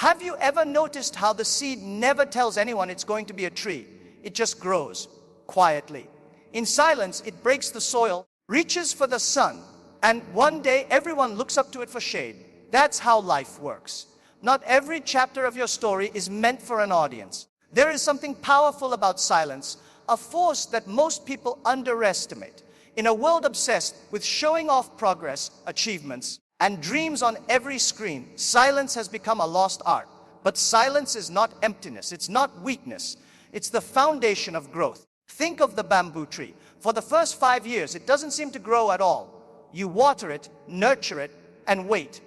Have you ever noticed how the seed never tells anyone it's going to be a tree? It just grows quietly. In silence, it breaks the soil, reaches for the sun, and one day everyone looks up to it for shade. That's how life works. Not every chapter of your story is meant for an audience. There is something powerful about silence, a force that most people underestimate. In a world obsessed with showing off progress, achievements, and dreams on every screen, silence has become a lost art. But silence is not emptiness, it's not weakness. It's the foundation of growth. Think of the bamboo tree. For the first 5 years, it doesn't seem to grow at all. You water it, nurture it, and wait.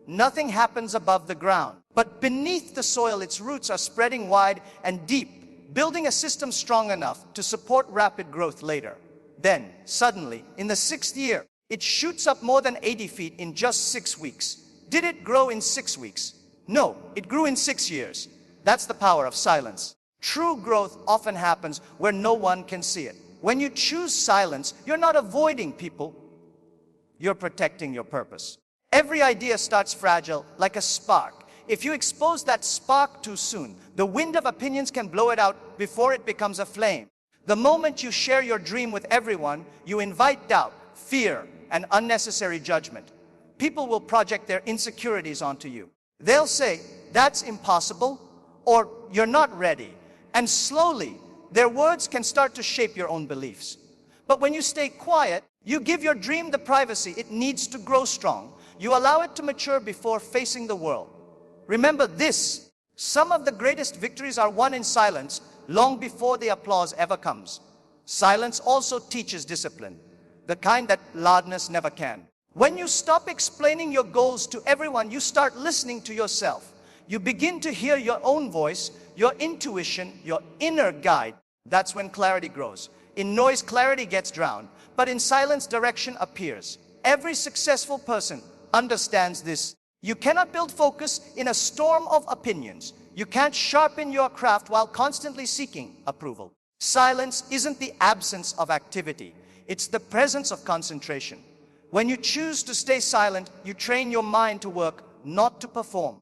Nothing happens above the ground. But beneath the soil, its roots are spreading wide and deep, building a system strong enough to support rapid growth later. Then, suddenly, in the 6th year, it shoots up more than 80 feet in just 6 weeks. Did it grow in 6 weeks? No, it grew in 6 years. That's the power of silence. True growth often happens where no one can see it. When you choose silence, you're not avoiding people, you're protecting your purpose. Every idea starts fragile, like a spark. If you expose that spark too soon, the wind of opinions can blow it out before it becomes a flame. The moment you share your dream with everyone, you invite doubt, fear, and unnecessary judgment. People will project their insecurities onto you. They'll say, "That's impossible," or "You're not ready." And slowly, their words can start to shape your own beliefs. But when you stay quiet, you give your dream the privacy it needs to grow strong. You allow it to mature before facing the world. Remember this, some of the greatest victories are won in silence long before the applause ever comes. Silence also teaches discipline, the kind that loudness never can. When you stop explaining your goals to everyone, you start listening to yourself. You begin to hear your own voice, your intuition, your inner guide. That's when clarity grows. In noise, clarity gets drowned, but in silence, direction appears. Every successful person understands this. You cannot build focus in a storm of opinions. You can't sharpen your craft while constantly seeking approval. Silence isn't the absence of activity. It's the presence of concentration. When you choose to stay silent, you train your mind to work, not to perform.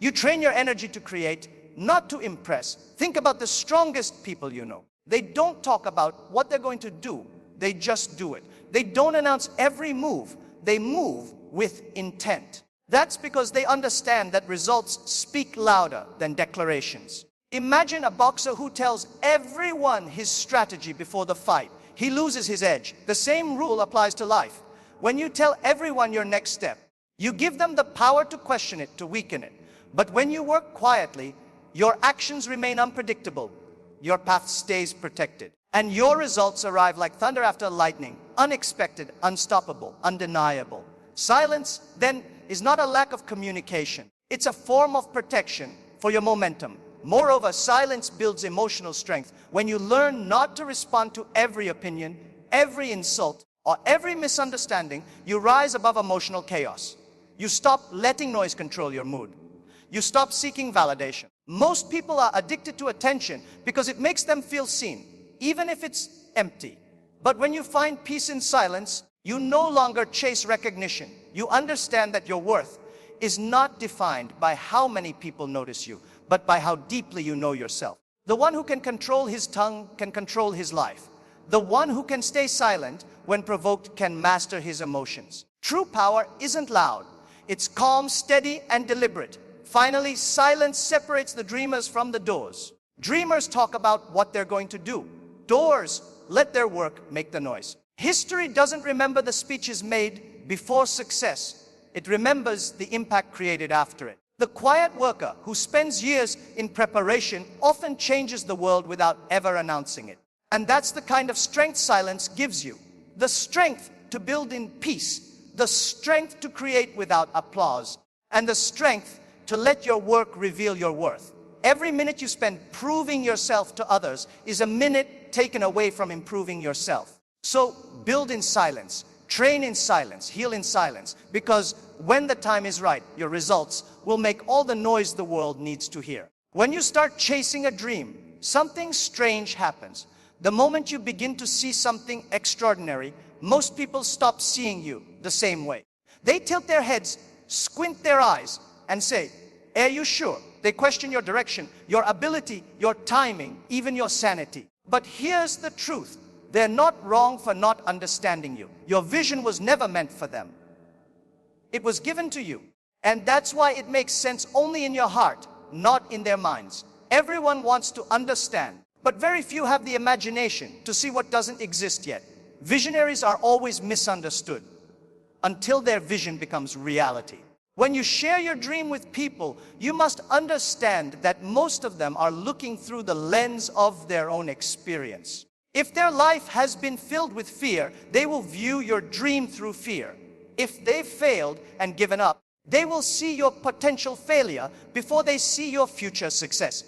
You train your energy to create, not to impress. Think about the strongest people you know. They don't talk about what they're going to do. They just do it. They don't announce every move. They move with intent. That's because they understand that results speak louder than declarations. Imagine a boxer who tells everyone his strategy before the fight. He loses his edge. The same rule applies to life. When you tell everyone your next step, you give them the power to question it, to weaken it. But when you work quietly, your actions remain unpredictable. Your path stays protected. And your results arrive like thunder after lightning, unexpected, unstoppable, undeniable. Silence, then, is not a lack of communication. It's a form of protection for your momentum. Moreover, silence builds emotional strength. When you learn not to respond to every opinion, every insult, or every misunderstanding, you rise above emotional chaos. You stop letting noise control your mood. You stop seeking validation. Most people are addicted to attention because it makes them feel seen, even if it's empty. But when you find peace in silence, you no longer chase recognition. You understand that your worth is not defined by how many people notice you, but by how deeply you know yourself. The one who can control his tongue can control his life. The one who can stay silent when provoked can master his emotions. True power isn't loud. It's calm, steady, and deliberate. Finally, silence separates the dreamers from the doers. Dreamers talk about what they're going to do. Doers let their work make the noise. History doesn't remember the speeches made before success. It remembers the impact created after it. The quiet worker who spends years in preparation often changes the world without ever announcing it. And that's the kind of strength silence gives you. The strength to build in peace, the strength to create without applause, and the strength to let your work reveal your worth. Every minute you spend proving yourself to others is a minute taken away from improving yourself. So build in silence, train in silence, heal in silence, because when the time is right, your results will make all the noise the world needs to hear. When you start chasing a dream, something strange happens. The moment you begin to see something extraordinary, most people stop seeing you the same way. They tilt their heads, squint their eyes, and say, Are you sure? They question your direction, your ability, your timing, even your sanity. But here's the truth. They're not wrong for not understanding you. Your vision was never meant for them. It was given to you. And that's why it makes sense only in your heart, not in their minds. Everyone wants to understand, but very few have the imagination to see what doesn't exist yet. Visionaries are always misunderstood until their vision becomes reality. When you share your dream with people, you must understand that most of them are looking through the lens of their own experience. If their life has been filled with fear, they will view your dream through fear. If they've failed and given up, they will see your potential failure before they see your future success.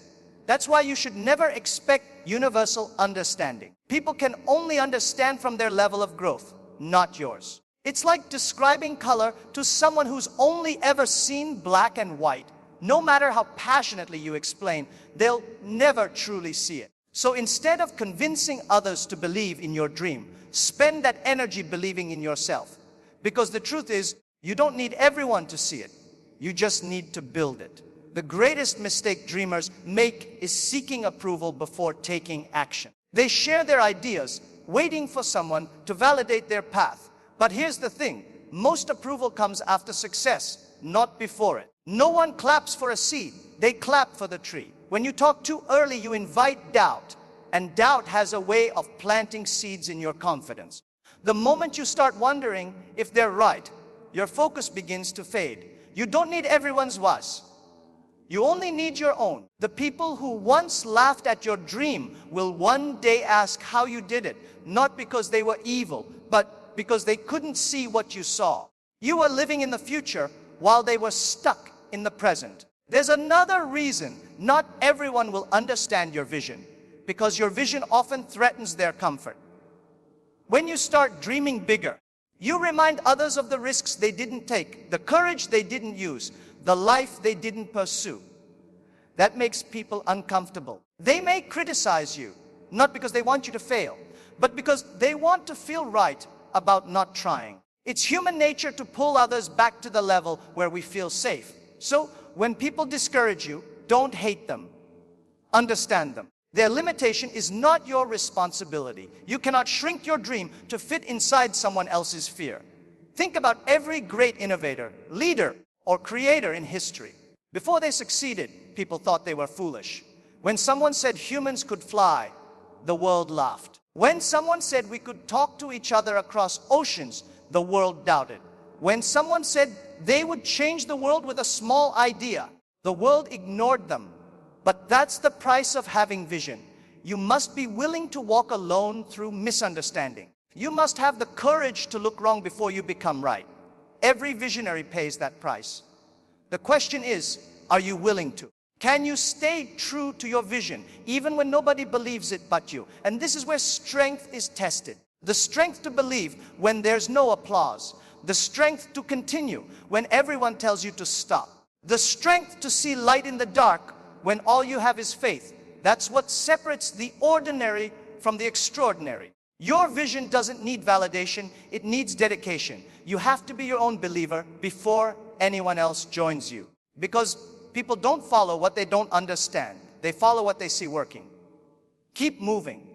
That's why you should never expect universal understanding. People can only understand from their level of growth, not yours. It's like describing color to someone who's only ever seen black and white. No matter how passionately you explain, they'll never truly see it. So instead of convincing others to believe in your dream, spend that energy believing in yourself. Because the truth is, you don't need everyone to see it. You just need to build it. The greatest mistake dreamers make is seeking approval before taking action. They share their ideas, waiting for someone to validate their path. But here's the thing, most approval comes after success, not before it. No one claps for a seed, they clap for the tree. When you talk too early, you invite doubt, and doubt has a way of planting seeds in your confidence. The moment you start wondering if they're right, your focus begins to fade. You don't need everyone's voice. You only need your own. The people who once laughed at your dream will one day ask how you did it, not because they were evil, but because they couldn't see what you saw. You were living in the future while they were stuck in the present. There's another reason not everyone will understand your vision, because your vision often threatens their comfort. When you start dreaming bigger, you remind others of the risks they didn't take, the courage they didn't use, the life they didn't pursue. That makes people uncomfortable. They may criticize you, not because they want you to fail, but because they want to feel right about not trying. It's human nature to pull others back to the level where we feel safe. So when people discourage you, don't hate them. Understand them. Their limitation is not your responsibility. You cannot shrink your dream to fit inside someone else's fear. Think about every great innovator, leader, or creator in history. Before they succeeded, people thought they were foolish. When someone said humans could fly, the world laughed. When someone said we could talk to each other across oceans, the world doubted. When someone said they would change the world with a small idea, the world ignored them. But that's the price of having vision. You must be willing to walk alone through misunderstanding. You must have the courage to look wrong before you become right. Every visionary pays that price. The question is, are you willing to? Can you stay true to your vision, even when nobody believes it but you? And this is where strength is tested. The strength to believe when there's no applause. The strength to continue when everyone tells you to stop. The strength to see light in the dark when all you have is faith. That's what separates the ordinary from the extraordinary. Your vision doesn't need validation, it needs dedication. You have to be your own believer before anyone else joins you. Because people don't follow what they don't understand. They follow what they see working. Keep moving.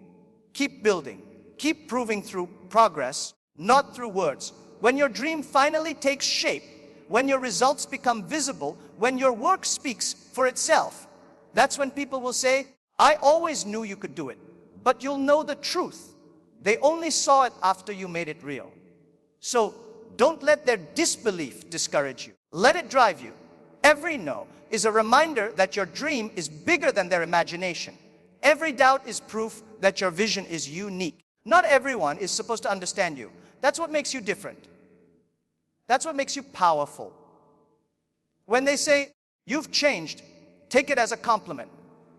Keep building. Keep proving through progress, not through words. When your dream finally takes shape, when your results become visible, when your work speaks for itself, that's when people will say, I always knew you could do it. But you'll know the truth. They only saw it after you made it real. So don't let their disbelief discourage you. Let it drive you. Every no is a reminder that your dream is bigger than their imagination. Every doubt is proof that your vision is unique. Not everyone is supposed to understand you. That's what makes you different. That's what makes you powerful. When they say, you've changed, take it as a compliment,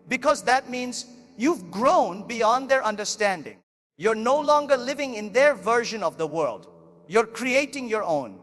because that means you've grown beyond their understanding. You're no longer living in their version of the world. You're creating your own.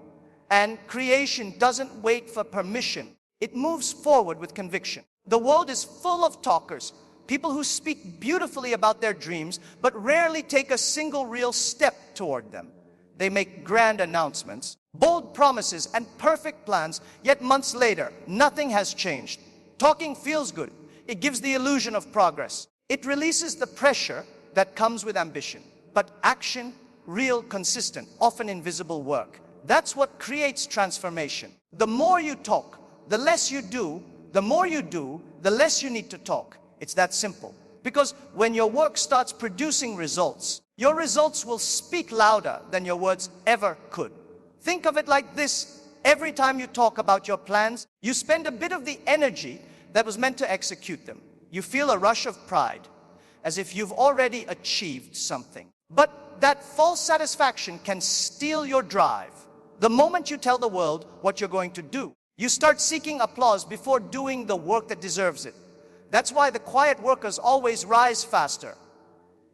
And creation doesn't wait for permission. It moves forward with conviction. The world is full of talkers, people who speak beautifully about their dreams, but rarely take a single real step toward them. They make grand announcements, Bold promises and perfect plans, yet months later, nothing has changed. Talking feels good. It gives the illusion of progress. It releases the pressure that comes with ambition. But action, real, consistent, often invisible work, that's what creates transformation. The more you talk, the less you do. The more you do, the less you need to talk. It's that simple. Because when your work starts producing results, your results will speak louder than your words ever could. Think of it like this. Every time you talk about your plans, you spend a bit of the energy that was meant to execute them. You feel a rush of pride, as if you've already achieved something. But that false satisfaction can steal your drive. The moment you tell the world what you're going to do, you start seeking applause before doing the work that deserves it. That's why the quiet workers always rise faster.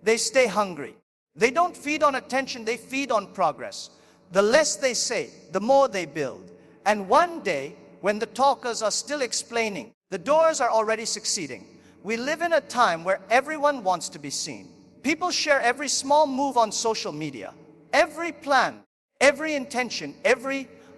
They stay hungry. They don't feed on attention, they feed on progress. The less they say, the more they build. And one day, when the talkers are still explaining, the doers are already succeeding. We live in a time where everyone wants to be seen. People share every small move on social media, every plan, every intention,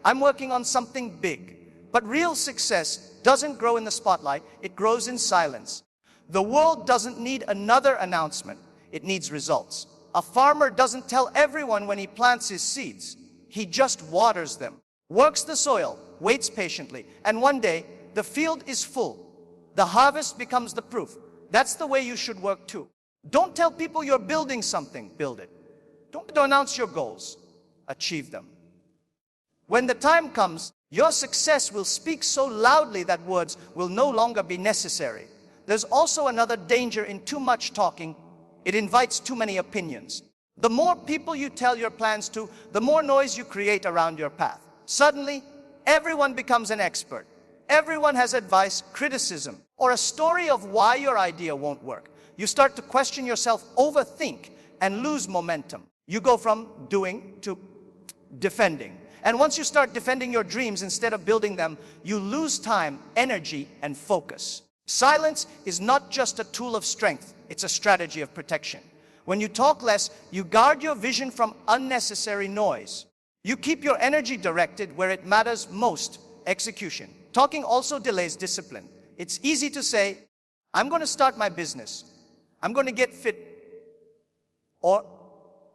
I'm working on something big. But real success doesn't grow in the spotlight, it grows in silence. The world doesn't need another announcement, it needs results. A farmer doesn't tell everyone when he plants his seeds. He just waters them, works the soil, waits patiently, and one day the field is full. The harvest becomes the proof. That's the way you should work too. Don't tell people you're building something, build it. Don't announce your goals, achieve them. When the time comes, your success will speak so loudly that words will no longer be necessary. There's also another danger in too much talking. It invites too many opinions. The more people you tell your plans to, the more noise you create around your path. Suddenly, everyone becomes an expert. Everyone has advice, criticism, or a story of why your idea won't work. You start to question yourself, overthink, and lose momentum. You go from doing to defending. And once you start defending your dreams instead of building them, you lose time, energy, and focus. Silence is not just a tool of strength, it's a strategy of protection. When you talk less, you guard your vision from unnecessary noise. You keep your energy directed where it matters most, execution. Talking also delays discipline. It's easy to say, I'm going to start my business, I'm going to get fit, or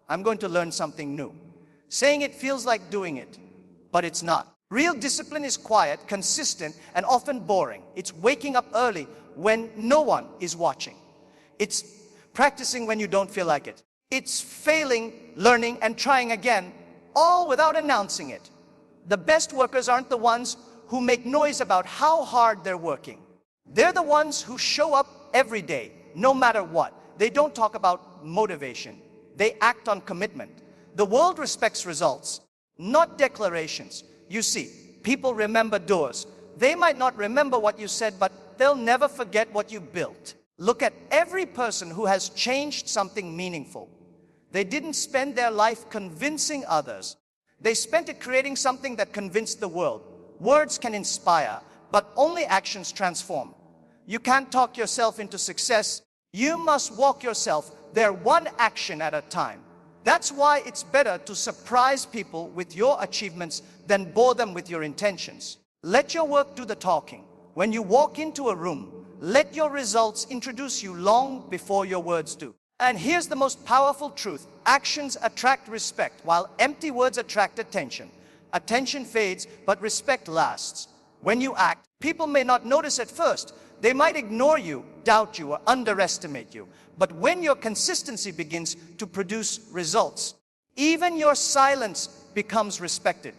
I'm going to learn something new. Saying it feels like doing it, but it's not. Real discipline is quiet, consistent, and often boring. It's waking up early when no one is watching. It's practicing when you don't feel like it. It's failing, learning, and trying again, all without announcing it. The best workers aren't the ones who make noise about how hard they're working. They're the ones who show up every day, no matter what. They don't talk about motivation. They act on commitment. The world respects results, not declarations. You see, people remember doors. They might not remember what you said, but they'll never forget what you built. Look at every person who has changed something meaningful. They didn't spend their life convincing others. They spent it creating something that convinced the world. Words can inspire, but only actions transform. You can't talk yourself into success. You must walk yourself there one action at a time. That's why it's better to surprise people with your achievements than bore them with your intentions. Let your work do the talking. When you walk into a room, let your results introduce you long before your words do. And here's the most powerful truth. Actions attract respect, while empty words attract attention. Attention fades, but respect lasts. When you act, people may not notice at first. They might ignore you, doubt you, or underestimate you. But when your consistency begins to produce results, even your silence becomes respected.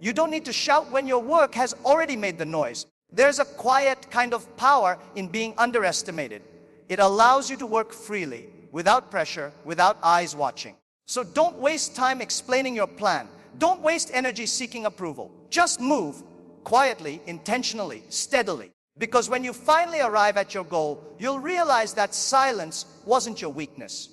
You don't need to shout when your work has already made the noise. There's a quiet kind of power in being underestimated. It allows you to work freely, without pressure, without eyes watching. So don't waste time explaining your plan. Don't waste energy seeking approval. Just move quietly, intentionally, steadily. Because when you finally arrive at your goal, you'll realize that silence wasn't your weakness.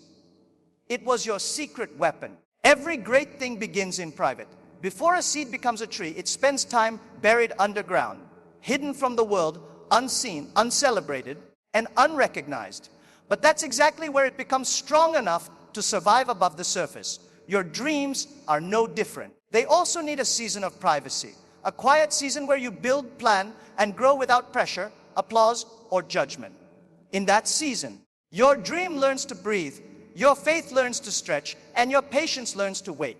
It was your secret weapon. Every great thing begins in private. Before a seed becomes a tree, it spends time buried underground, hidden from the world, unseen, uncelebrated, and unrecognized. But that's exactly where it becomes strong enough to survive above the surface. Your dreams are no different. They also need a season of privacy, a quiet season where you build, plan, and grow without pressure, applause, or judgment. In that season, your dream learns to breathe, your faith learns to stretch, and your patience learns to wait.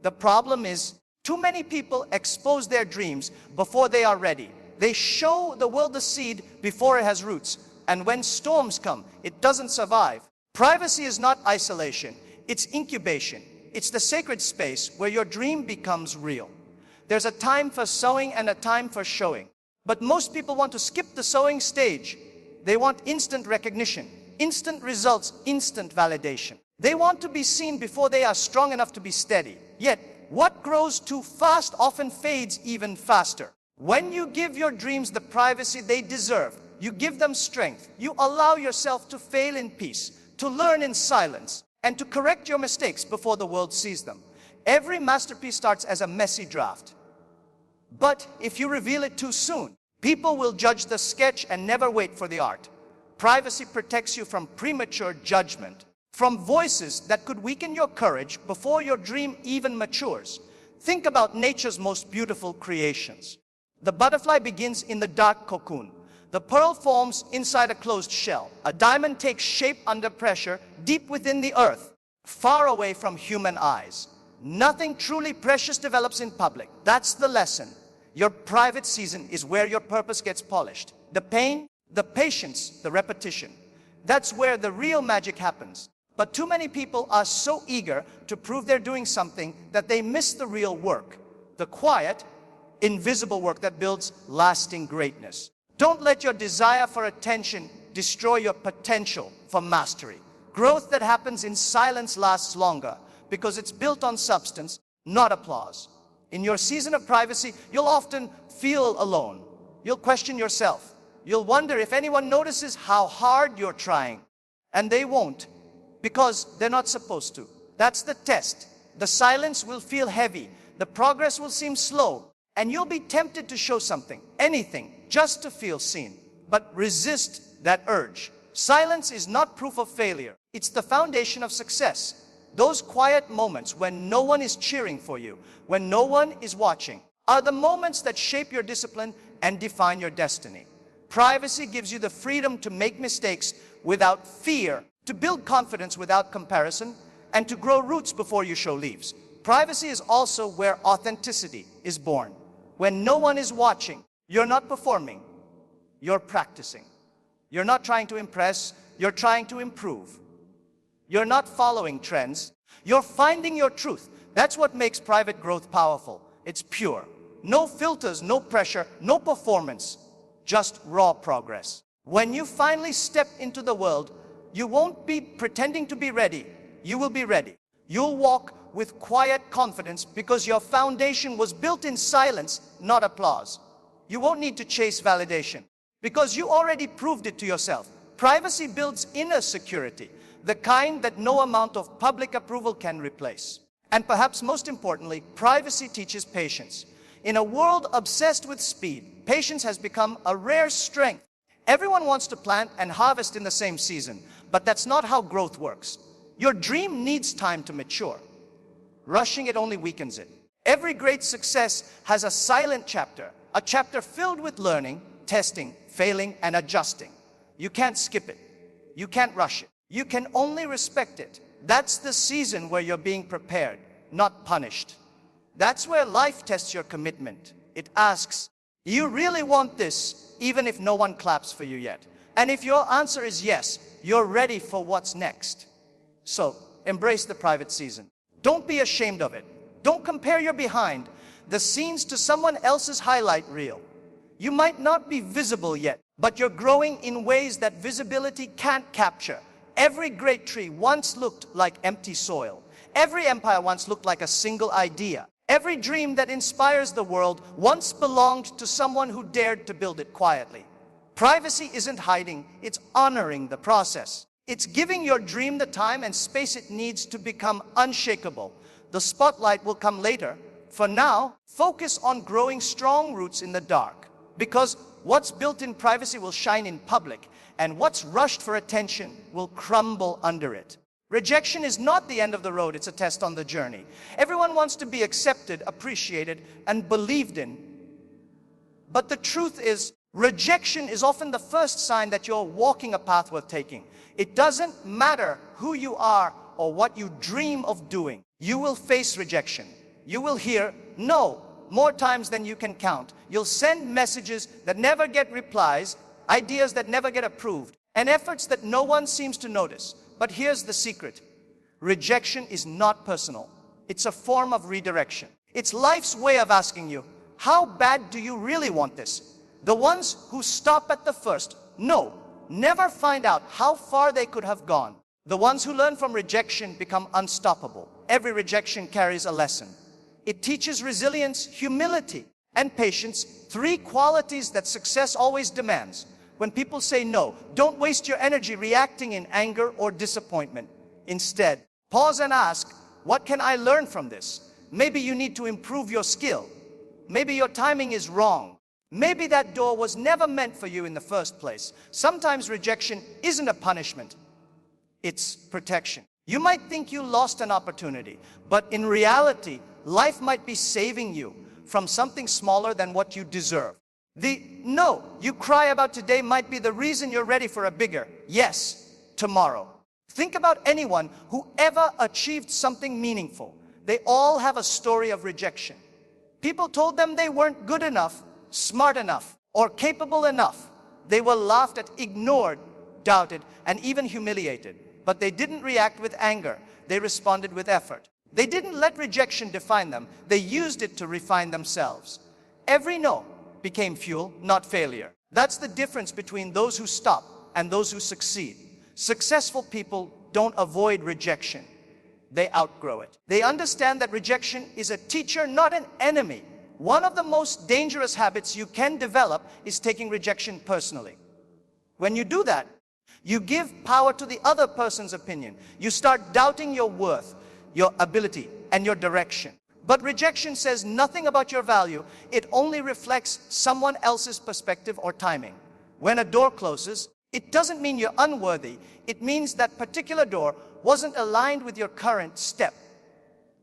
The problem is, too many people expose their dreams before they are ready. They show the world the seed before it has roots. And when storms come, it doesn't survive. Privacy is not isolation, it's incubation. It's the sacred space where your dream becomes real. There's a time for sowing and a time for showing. But most people want to skip the sowing stage. They want instant recognition, instant results, instant validation. They want to be seen before they are strong enough to be steady. Yet, what grows too fast often fades even faster. When you give your dreams the privacy they deserve, you give them strength. You allow yourself to fail in peace, to learn in silence, and to correct your mistakes before the world sees them. Every masterpiece starts as a messy draft. But if you reveal it too soon, people will judge the sketch and never wait for the art. Privacy protects you from premature judgment, from voices that could weaken your courage before your dream even matures. Think about nature's most beautiful creations. The butterfly begins in the dark cocoon. The pearl forms inside a closed shell. A diamond takes shape under pressure, deep within the earth, far away from human eyes. Nothing truly precious develops in public. That's the lesson. Your private season is where your purpose gets polished. The pain, the patience, the repetition. That's where the real magic happens. But too many people are so eager to prove they're doing something that they miss the real work, the quiet, invisible work that builds lasting greatness. Don't let your desire for attention destroy your potential for mastery. Growth that happens in silence lasts longer because it's built on substance, not applause. In your season of privacy, you'll often feel alone. You'll question yourself. You'll wonder if anyone notices how hard you're trying. And they won't, because they're not supposed to. That's the test. The silence will feel heavy. The progress will seem slow. And you'll be tempted to show something, anything, just to feel seen. But resist that urge. Silence is not proof of failure. It's the foundation of success. Those quiet moments when no one is cheering for you, when no one is watching, are the moments that shape your discipline and define your destiny. Privacy gives you the freedom to make mistakes without fear, to build confidence without comparison, and to grow roots before you show leaves. Privacy is also where authenticity is born. When no one is watching, you're not performing, you're practicing. You're not trying to impress, you're trying to improve. You're not following trends, you're finding your truth. That's what makes private growth powerful. It's pure. No filters, no pressure, no performance, just raw progress. When you finally step into the world, you won't be pretending to be ready. You will be ready. You'll walk with quiet confidence because your foundation was built in silence, not applause. You won't need to chase validation because you already proved it to yourself. Privacy builds inner security, the kind that no amount of public approval can replace. And perhaps most importantly, privacy teaches patience. In a world obsessed with speed, patience has become a rare strength. Everyone wants to plant and harvest in the same season, but that's not how growth works. Your dream needs time to mature. Rushing it only weakens it. Every great success has a silent chapter, a chapter filled with learning, testing, failing, and adjusting. You can't skip it. You can't rush it. You can only respect it. That's the season where you're being prepared, not punished. That's where life tests your commitment. It asks, you really want this, even if no one claps for you yet? And if your answer is yes, you're ready for what's next. So, embrace the private season. Don't be ashamed of it. Don't compare your behind the scenes to someone else's highlight reel. You might not be visible yet, but you're growing in ways that visibility can't capture. Every great tree once looked like empty soil. Every empire once looked like a single idea. Every dream that inspires the world once belonged to someone who dared to build it quietly. Privacy isn't hiding, it's honoring the process. It's giving your dream the time and space it needs to become unshakable. The spotlight will come later. For now, focus on growing strong roots in the dark. Because what's built in privacy will shine in public, and what's rushed for attention will crumble under it. Rejection is not the end of the road, it's a test on the journey. Everyone wants to be accepted, appreciated, and believed in. But the truth is, rejection is often the first sign that you're walking a path worth taking. It doesn't matter who you are or what you dream of doing. You will face rejection. You will hear no more times than you can count. You'll send messages that never get replies, ideas that never get approved, and efforts that no one seems to notice. But here's the secret. Rejection is not personal. It's a form of redirection. It's life's way of asking you, how bad do you really want this? The ones who stop at the first no never find out how far they could have gone. The ones who learn from rejection become unstoppable. Every rejection carries a lesson. It teaches resilience, humility, and patience, 3 qualities that success always demands. When people say no, don't waste your energy reacting in anger or disappointment. Instead, pause and ask, what can I learn from this? Maybe you need to improve your skill. Maybe your timing is wrong. Maybe that door was never meant for you in the first place. Sometimes rejection isn't a punishment. It's protection. You might think you lost an opportunity, but in reality, life might be saving you from something smaller than what you deserve. The no you cry about today might be the reason you're ready for a bigger yes tomorrow. Think about anyone who ever achieved something meaningful. They all have a story of rejection. People told them they weren't good enough, smart enough, or capable enough. They were laughed at, ignored, doubted, and even humiliated. But they didn't react with anger. They responded with effort. They didn't let rejection define them. They used it to refine themselves. Every no became fuel, not failure. That's the difference between those who stop and those who succeed. Successful people don't avoid rejection. They outgrow it. They understand that rejection is a teacher, not an enemy. One of the most dangerous habits you can develop is taking rejection personally. When you do that, you give power to the other person's opinion. You start doubting your worth, your ability, and your direction. But rejection says nothing about your value. It only reflects someone else's perspective or timing. When a door closes, it doesn't mean you're unworthy. It means that particular door wasn't aligned with your current step.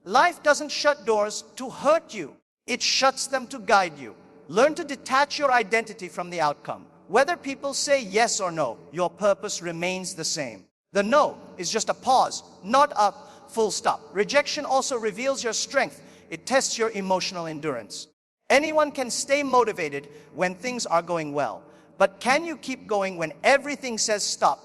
Life doesn't shut doors to hurt you. It shuts them to guide you. Learn to detach your identity from the outcome. Whether people say yes or no, your purpose remains the same. The no is just a pause, not a full stop. Rejection also reveals your strength. It tests your emotional endurance. Anyone can stay motivated when things are going well. But can you keep going when everything says stop?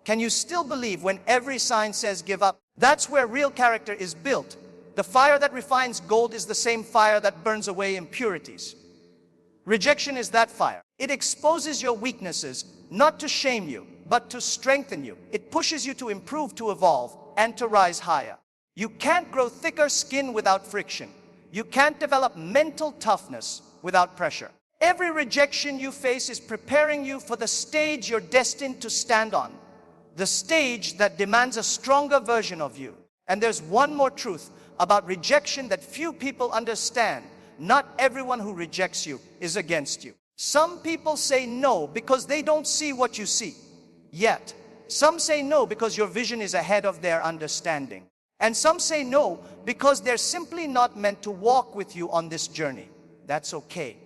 Can you still believe when every sign says give up? That's where real character is built. The fire that refines gold is the same fire that burns away impurities. Rejection is that fire. It exposes your weaknesses, not to shame you, but to strengthen you. It pushes you to improve, to evolve, and to rise higher. You can't grow thicker skin without friction. You can't develop mental toughness without pressure. Every rejection you face is preparing you for the stage you're destined to stand on. The stage that demands a stronger version of you. And there's one more truth about rejection that few people understand. Not everyone who rejects you is against you. Some people say no because they don't see what you see. Yet, some say no because your vision is ahead of their understanding. And some say no because they're simply not meant to walk with you on this journey. That's okay.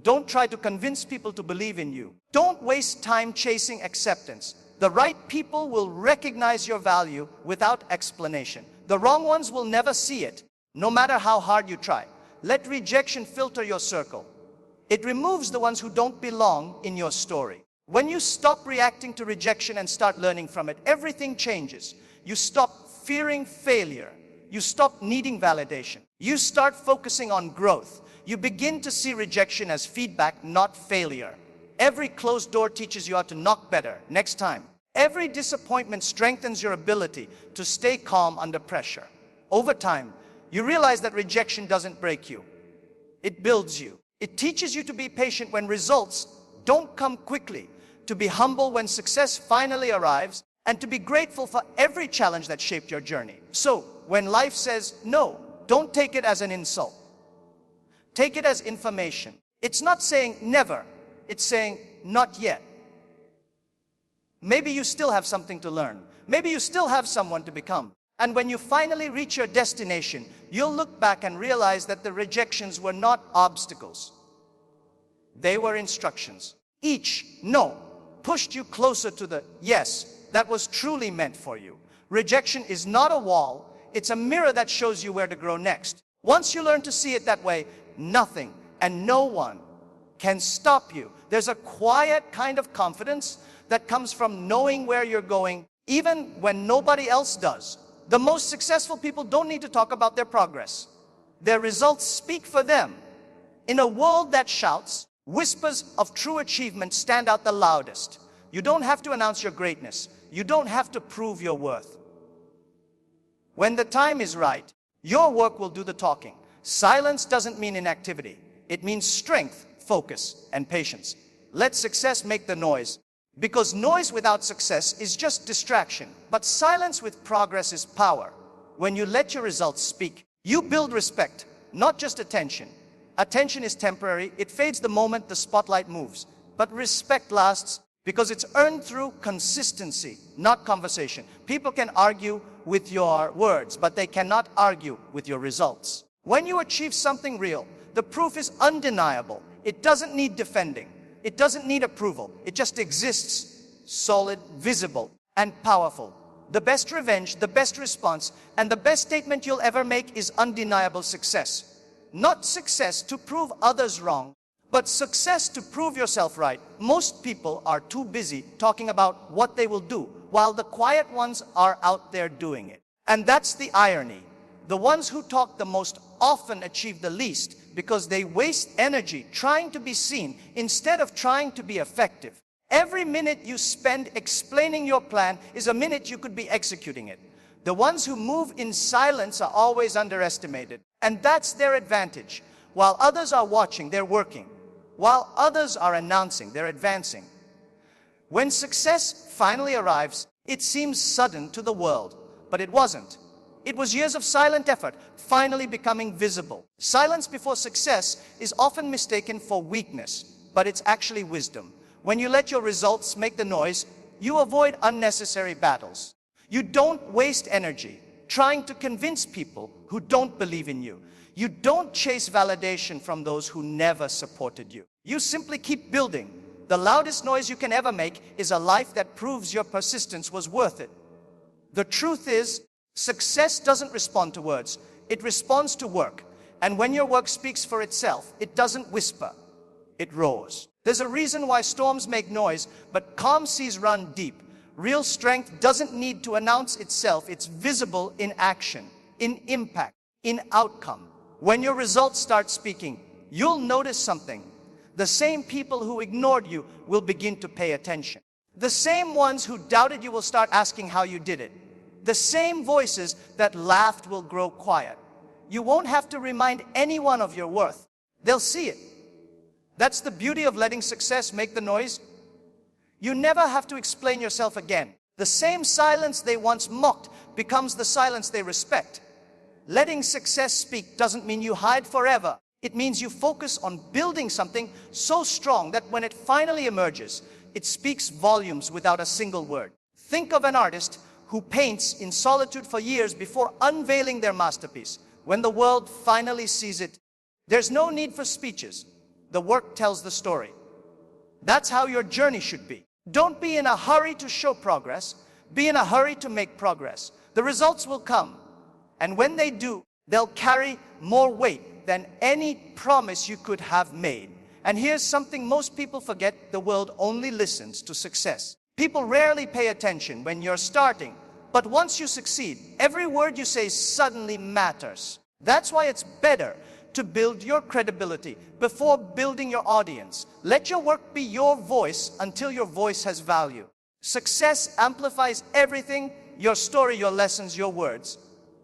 Don't try to convince people to believe in you. Don't waste time chasing acceptance. The right people will recognize your value without explanation. The wrong ones will never see it, no matter how hard you try. Let rejection filter your circle. It removes the ones who don't belong in your story. When you stop reacting to rejection and start learning from it, everything changes. You stop fearing failure. You stop needing validation. You start focusing on growth. You begin to see rejection as feedback, not failure. Every closed door teaches you how to knock better next time. Every disappointment strengthens your ability to stay calm under pressure. Over time, you realize that rejection doesn't break you. It builds you. It teaches you to be patient when results don't come quickly, to be humble when success finally arrives, and to be grateful for every challenge that shaped your journey. So, when life says no, don't take it as an insult. Take it as information. It's not saying never, it's saying not yet. Maybe you still have something to learn. Maybe you still have someone to become. And when you finally reach your destination, you'll look back and realize that the rejections were not obstacles. They were instructions. Each no pushed you closer to the yes that was truly meant for you. Rejection is not a wall, it's a mirror that shows you where to grow next. Once you learn to see it that way, nothing and no one can stop you. There's a quiet kind of confidence that comes from knowing where you're going, even when nobody else does. The most successful people don't need to talk about their progress. Their results speak for them. In a world that shouts, whispers of true achievement stand out the loudest. You don't have to announce your greatness. You don't have to prove your worth. When the time is right, your work will do the talking. Silence doesn't mean inactivity. It means strength, focus, and patience. Let success make the noise, because noise without success is just distraction. But silence with progress is power. When you let your results speak, you build respect, not just attention. Attention is temporary. It fades the moment the spotlight moves. But respect lasts because it's earned through consistency, not conversation. People can argue with your words, but they cannot argue with your results. When you achieve something real, the proof is undeniable. It doesn't need defending. It doesn't need approval. It just exists, solid, visible, and powerful. The best revenge, the best response, and the best statement you'll ever make is undeniable success. Not success to prove others wrong, but success to prove yourself right. Most people are too busy talking about what they will do, while the quiet ones are out there doing it. And that's the irony. The ones who talk the most often achieve the least because they waste energy trying to be seen instead of trying to be effective. Every minute you spend explaining your plan is a minute you could be executing it. The ones who move in silence are always underestimated, and that's their advantage. While others are watching, they're working. While others are announcing, they're advancing. When success finally arrives, it seems sudden to the world, but it wasn't. It was years of silent effort, finally becoming visible. Silence before success is often mistaken for weakness, but it's actually wisdom. When you let your results make the noise, you avoid unnecessary battles. You don't waste energy trying to convince people who don't believe in you. You don't chase validation from those who never supported you. You simply keep building. The loudest noise you can ever make is a life that proves your persistence was worth it. The truth is, success doesn't respond to words. It responds to work. And when your work speaks for itself, it doesn't whisper. It roars. There's a reason why storms make noise, but calm seas run deep. Real strength doesn't need to announce itself. It's visible in action, in impact, in outcome. When your results start speaking, you'll notice something. The same people who ignored you will begin to pay attention. The same ones who doubted you will start asking how you did it. The same voices that laughed will grow quiet. You won't have to remind anyone of your worth. They'll see it. That's the beauty of letting success make the noise. You never have to explain yourself again. The same silence they once mocked becomes the silence they respect. Letting success speak doesn't mean you hide forever. It means you focus on building something so strong that when it finally emerges, it speaks volumes without a single word. Think of an artist who paints in solitude for years before unveiling their masterpiece. When the world finally sees it, there's no need for speeches. The work tells the story. That's how your journey should be. Don't be in a hurry to show progress. Be in a hurry to make progress. The results will come. And when they do, they'll carry more weight than any promise you could have made. And here's something most people forget: the world only listens to success. People rarely pay attention when you're starting, but once you succeed, every word you say suddenly matters. That's why it's better to build your credibility before building your audience. Let your work be your voice until your voice has value. Success amplifies everything: your story, your lessons, your words,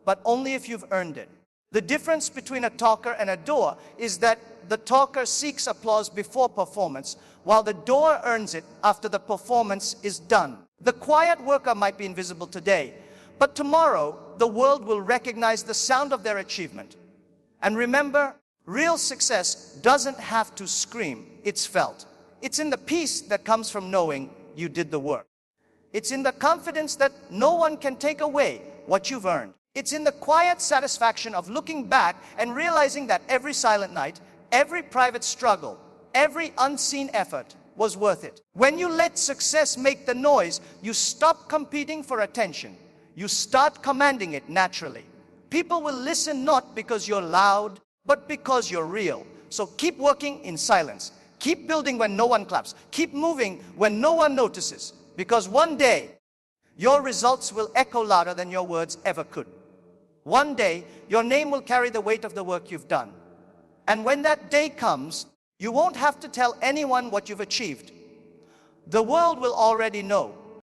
but only if you've earned it. The difference between a talker and a doer is that the talker seeks applause before performance, while the doer earns it after the performance is done. The quiet worker might be invisible today, but tomorrow the world will recognize the sound of their achievement. And remember, real success doesn't have to scream, it's felt. It's in the peace that comes from knowing you did the work. It's in the confidence that no one can take away what you've earned. It's in the quiet satisfaction of looking back and realizing that every silent night, every private struggle, every unseen effort was worth it. When you let success make the noise, you stop competing for attention. You start commanding it naturally. People will listen not because you're loud, but because you're real. So keep working in silence. Keep building when no one claps. Keep moving when no one notices. Because one day, your results will echo louder than your words ever could. One day, your name will carry the weight of the work you've done. And when that day comes, you won't have to tell anyone what you've achieved. The world will already know.